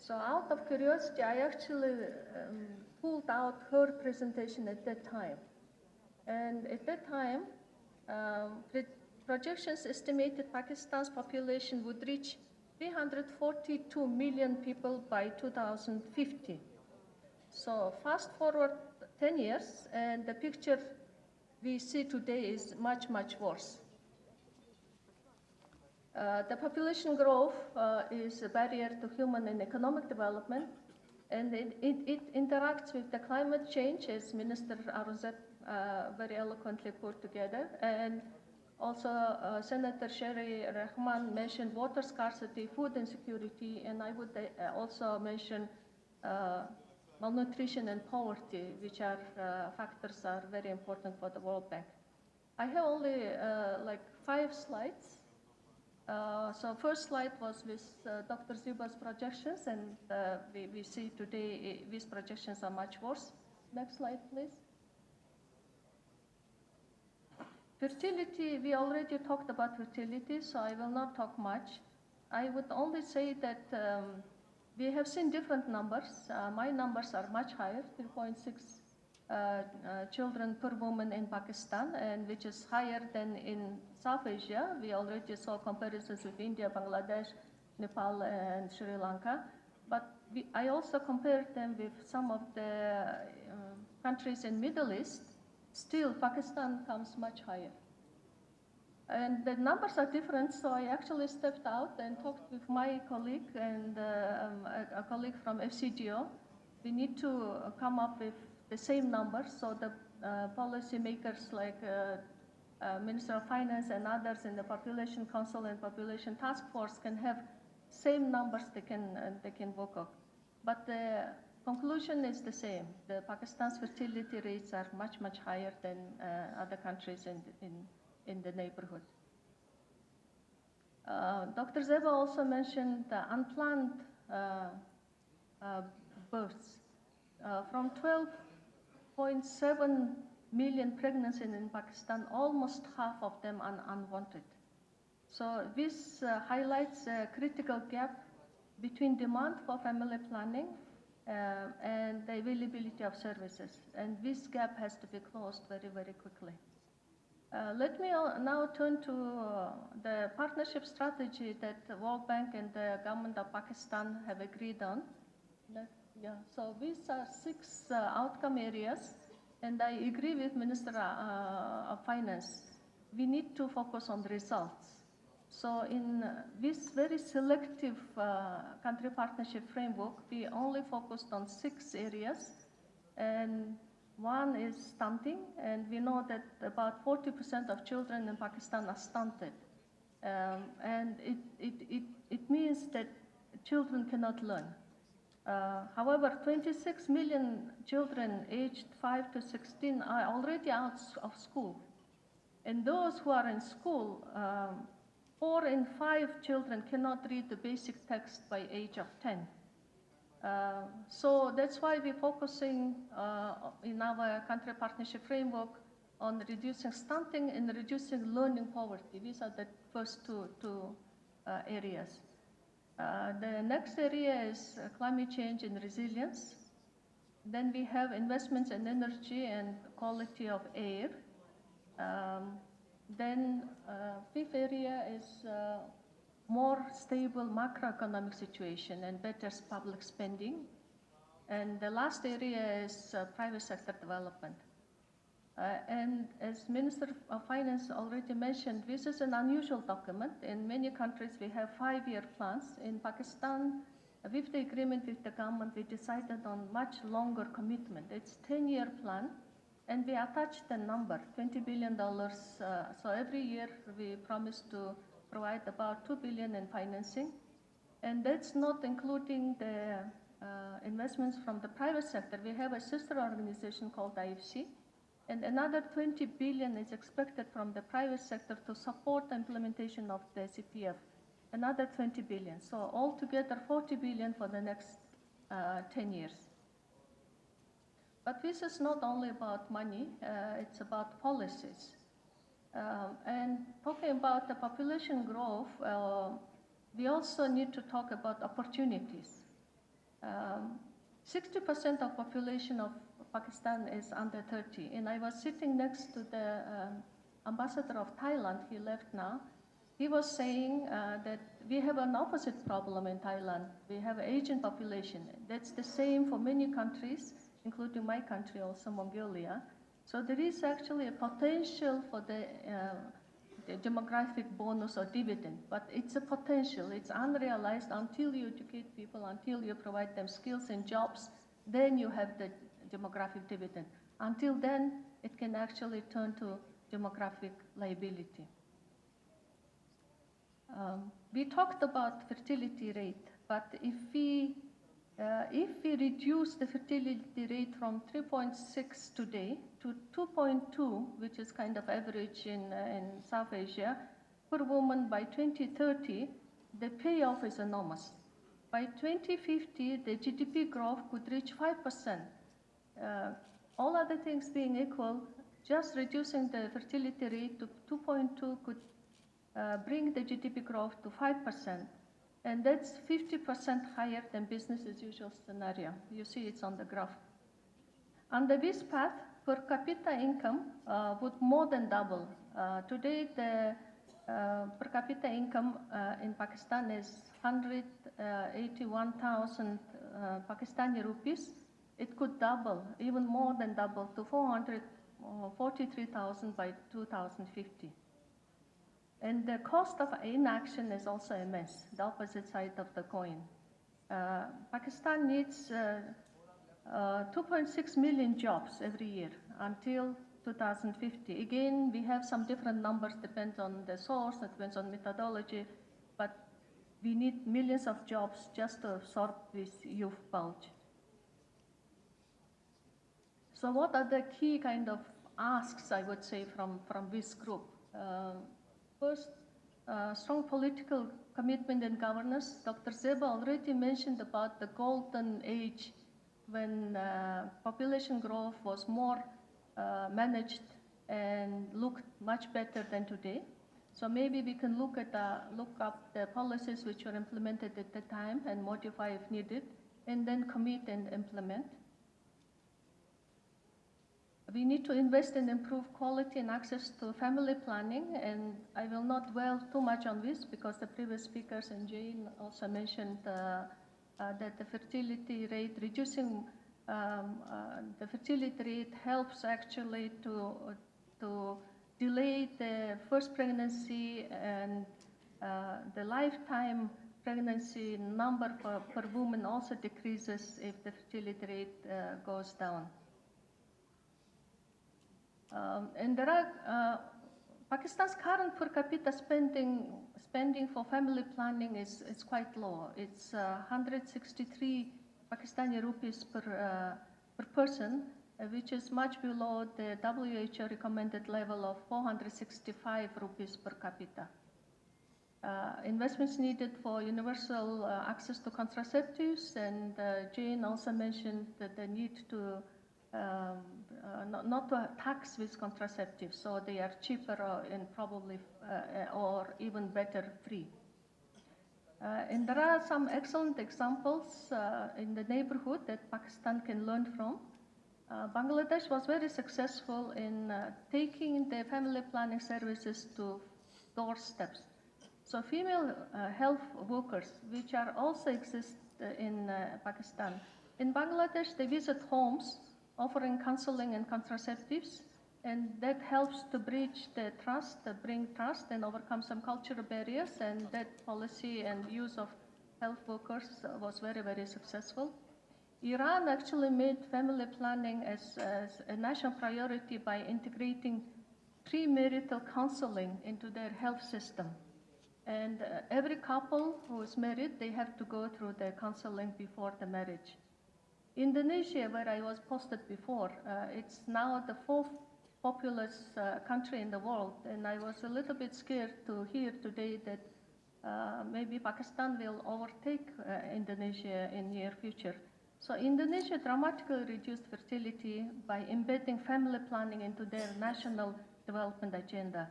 So out of curiosity, I actually pulled out her presentation at that time. And at that time, projections estimated Pakistan's population would reach 342 million people by 2050. So fast forward 10 years, and the picture we see today is much, much worse. The population growth is a barrier to human and economic development, and it interacts with the climate change, as Minister Aurangzeb very eloquently put together. And also, Senator Sherry Rahman mentioned water scarcity, food insecurity, and I would also mention malnutrition and poverty, which are factors are very important for the World Bank. I have only like 5 slides. So first slide was with Dr. Ziba's projections, and we see today these projections are much worse. Next slide, please. Fertility, we already talked about fertility, so I will not talk much. I would only say that we have seen different numbers. My numbers are much higher, 3.6 children per woman in Pakistan, and which is higher than in South Asia. We already saw comparisons with India, Bangladesh, Nepal, and Sri Lanka. But I also compared them with some of the countries in Middle East. Still, Pakistan comes much higher. And the numbers are different, so I actually stepped out and talked with my colleague and a colleague from FCGO. We need to come up with the same numbers so the policy makers like Minister of Finance and others in the Population Council and Population Task Force can have same numbers they can work on. But the conclusion is the same. The Pakistan's fertility rates are much, much higher than other countries in the neighborhood. Dr. Zeba also mentioned the unplanned births. From 12.7 million pregnancies in Pakistan, almost half of them are unwanted. So this highlights a critical gap between demand for family planning and the availability of services. And this gap has to be closed very, very quickly. Let me now turn to the partnership strategy that the World Bank and the government of Pakistan have agreed on. So these are 6 outcome areas, and I agree with Minister of Finance. We need to focus on the results. So in this very selective country partnership framework, we only focused on 6 areas, and one is stunting, and we know that about 40% of children in Pakistan are stunted. And it means that children cannot learn. However, 26 million children aged 5 to 16 are already out of school. And those who are in school, 4 in 5 children cannot read the basic text by age of 10. So that's why we're focusing in our country partnership framework on reducing stunting and reducing learning poverty. These are the first two areas. The next area is climate change and resilience. Then we have investments in energy and quality of air. Then fifth area is more stable macroeconomic situation and better public spending. And the last area is private sector development. And as Minister of Finance already mentioned, this is an unusual document. In many countries, we have 5-year plans. In Pakistan, with the agreement with the government, we decided on much longer commitment. It's a 10-year plan, and we attached the number, $20 billion. So every year, we promise to provide about $2 billion in financing. And that's not including the investments from the private sector. We have a sister organization called IFC. And another 20 billion is expected from the private sector to support the implementation of the CPF. Another 20 billion. So altogether 40 billion for the next 10 years. But this is not only about money, it's about policies. And talking about the population growth, we also need to talk about opportunities. 60% of population of Pakistan is under 30. And I was sitting next to the ambassador of Thailand, he left now. He was saying that we have an opposite problem in Thailand. We have aging population. That's the same for many countries, including my country also, Mongolia. So there is actually a potential for the demographic bonus or dividend, but it's a potential. It's unrealized until you educate people, until you provide them skills and jobs, then you have the demographic dividend. Until then, it can actually turn to demographic liability. We talked about fertility rate, but if we reduce the fertility rate from 3.6 today to 2.2, which is kind of average in South Asia, per woman by 2030, the payoff is enormous. By 2050, the GDP growth could reach 5%. All other things being equal, just reducing the fertility rate to 2.2 could bring the GDP growth to 5%. And that's 50% higher than business as usual scenario. You see it's on the graph. Under this path, per capita income would more than double. Today, the per capita income in Pakistan is 181,000 Pakistani rupees. It could double, even more than double, to 443,000 by 2050. And the cost of inaction is also immense, the opposite side of the coin. Pakistan needs 2.6 million jobs every year until 2050. Again, we have some different numbers, depends on the source, it depends on methodology, but we need millions of jobs just to absorb this youth bulge. So what are the key kind of asks, I would say, from this group? First, strong political commitment and governance. Dr. Zeba already mentioned about the golden age when population growth was more managed and looked much better than today. So maybe we can look up the policies which were implemented at the time and modify if needed, and then commit and implement. We need to invest and improve quality and access to family planning, and I will not dwell too much on this because the previous speakers and Jane also mentioned that the fertility rate, reducing the fertility rate helps actually to delay the first pregnancy, and the lifetime pregnancy number per woman also decreases if the fertility rate goes down. And there are, Pakistan's current per capita spending for family planning is quite low. It's 163 Pakistani rupees per person, which is much below the WHO recommended level of 465 rupees per capita. Investments needed for universal access to contraceptives, and Jane also mentioned that the need to not to tax with contraceptives, so they are cheaper and probably or even better free. And there are some excellent examples in the neighborhood that Pakistan can learn from. Bangladesh was very successful in taking the family planning services to doorsteps. So female health workers, which are also exist in Pakistan. In Bangladesh, they visit homes offering counseling and contraceptives, and that helps to bridge the trust, bring trust and overcome some cultural barriers, and that policy and use of health workers was very, very successful. Iran actually made family planning as a national priority by integrating premarital counseling into their health system. And every couple who is married, they have to go through the counseling before the marriage. Indonesia, where I was posted before, it's now the fourth populous country in the world, and I was a little bit scared to hear today that maybe Pakistan will overtake Indonesia in near future. So Indonesia dramatically reduced fertility by embedding family planning into their national development agenda.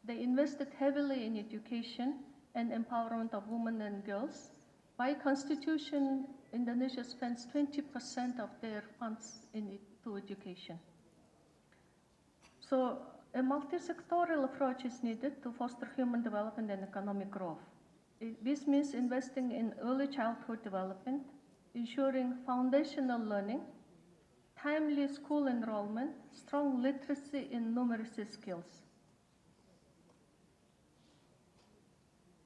They invested heavily in education and empowerment of women and girls. By constitution, Indonesia spends 20% of their funds to education. So a multi-sectoral approach is needed to foster human development and economic growth. This means investing in early childhood development, ensuring foundational learning, timely school enrollment, strong literacy in numeracy skills.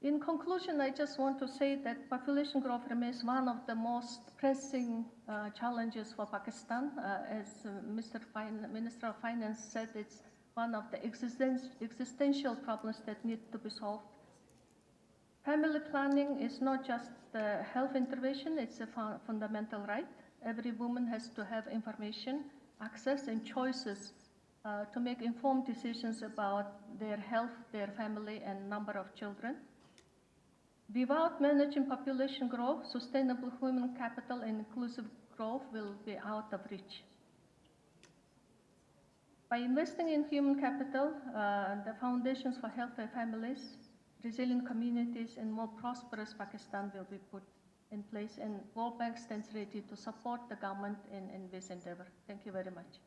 In conclusion, I just want to say that population growth remains one of the most pressing challenges for Pakistan. As Minister of Finance said, it's one of the existential problems that need to be solved. Family planning is not just a health intervention, it's a fundamental right. Every woman has to have information, access, and choices to make informed decisions about their health, their family, and number of children. Without managing population growth, sustainable human capital and inclusive growth will be out of reach. By investing in human capital, the foundations for healthy families, resilient communities, and more prosperous Pakistan will be put in place, and World Bank stands ready to support the government in this endeavor. Thank you very much.